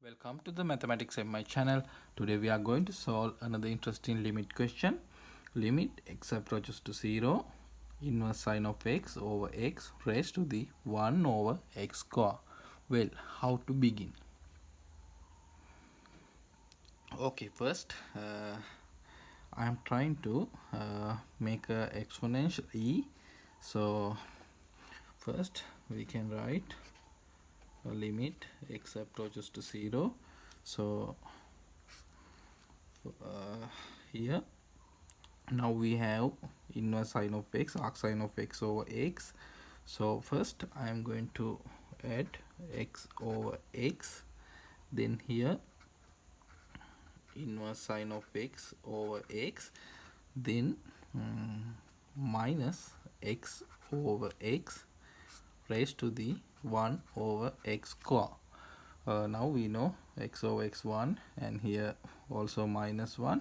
Welcome to the Mathematics of my channel. Today we are going to solve another interesting limit question. Limit x approaches to 0, inverse sine of x over x raised to the 1 over x square. Well, how to begin? Okay, first I am trying to make a exponential e. So first we can write a limit x approaches to 0. So here now we have inverse sine of x, arcsine of x over x. So first I am going to add x over x, then here inverse sine of x over x, then minus x over x raised to the 1 over x square. Now we know x over x1, and here also minus 1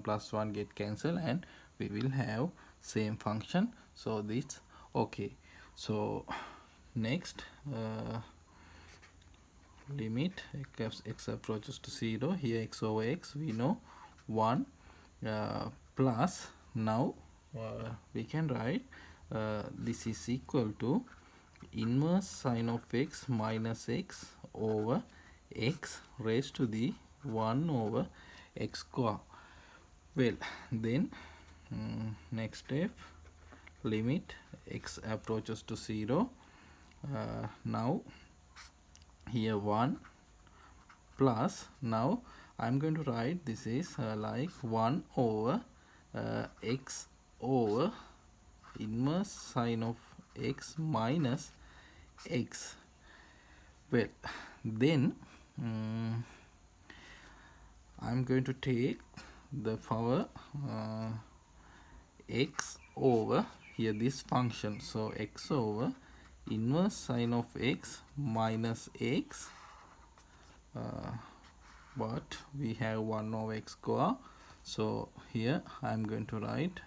plus 1 get cancelled, and we will have same function. So this okay. So next limit x approaches to 0. Here x over x we know 1 plus, now we can write this is equal to inverse sine of x minus x over x raised to the 1 over x square. Well, then next step, limit x approaches to 0. Now here 1 plus, now I'm going to write this is like 1 over x over inverse sine of x minus x. Well, then I'm going to take the power x over here this function, so x over inverse sine of x minus x, but we have 1 over x square, so here I'm going to write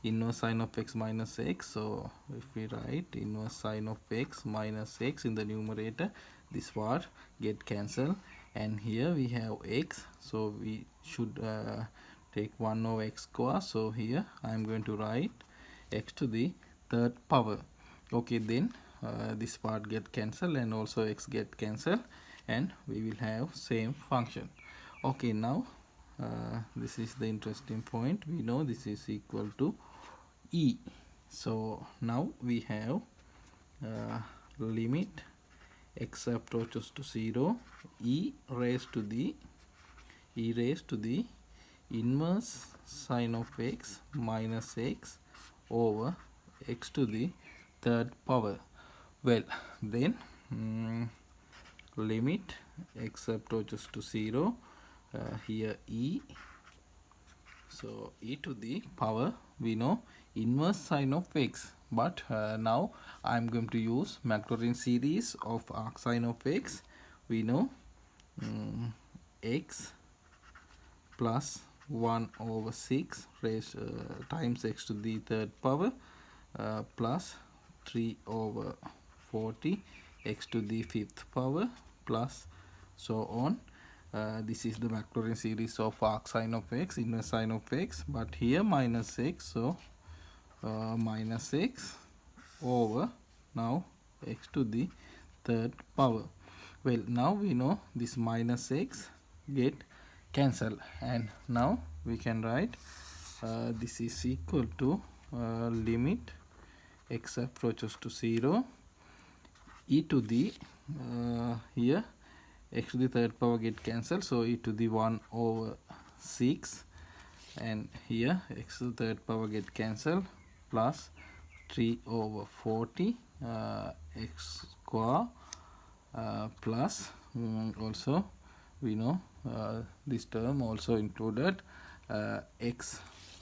inverse sine of x minus x. So if we write inverse sine of x minus x in the numerator, this part get cancelled, and here we have x, so we should take 1 over x square. So here I am going to write x to the third power. Okay, then this part get cancelled and also x get cancelled, and we will have same function. Okay, now this is the interesting point. We know this is equal to e. So now we have limit x approaches to 0, e raised to the inverse sine of x minus x over x to the third power. Well, then limit x approaches to 0, here e, so e to the power, we know inverse sine of x, but now I am going to use Maclaurin series of arcsine of x. We know x plus 1 over 6 raised times x to the third power plus 3 over 40 x to the fifth power plus so on. This is the Maclaurin series of arcsine of x, inverse sine of x, but here minus x, so minus x over now x to the third power. Well, now we know this minus x get cancel, and now we can write this is equal to limit x approaches to 0, e to the here x to the third power get cancelled, so e to the 1 over 6, and here x to the third power get cancelled, plus 3 over 40 x square plus also we know this term also included x.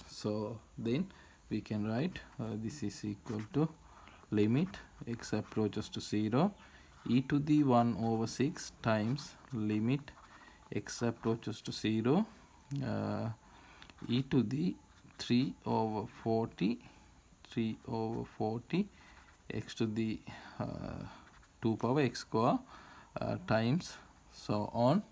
So then we can write this is equal to limit x approaches to 0, e to the 1 over 6 times limit x approaches to 0 e to the 3 over 40 x to the 2 power x square times so on.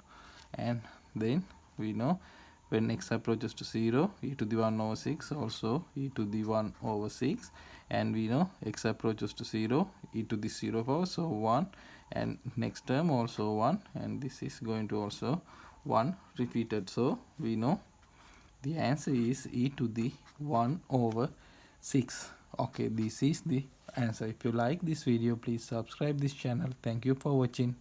And then we know when x approaches to 0, e to the 1 over 6 also e to the 1 over 6, and we know x approaches to 0, e to the 0 power, so 1, and next term also 1, and this is going to also 1 repeated. So we know the answer is e to the 1 over 6. Okay, this is the answer. If you like this video, please subscribe this channel. Thank you for watching.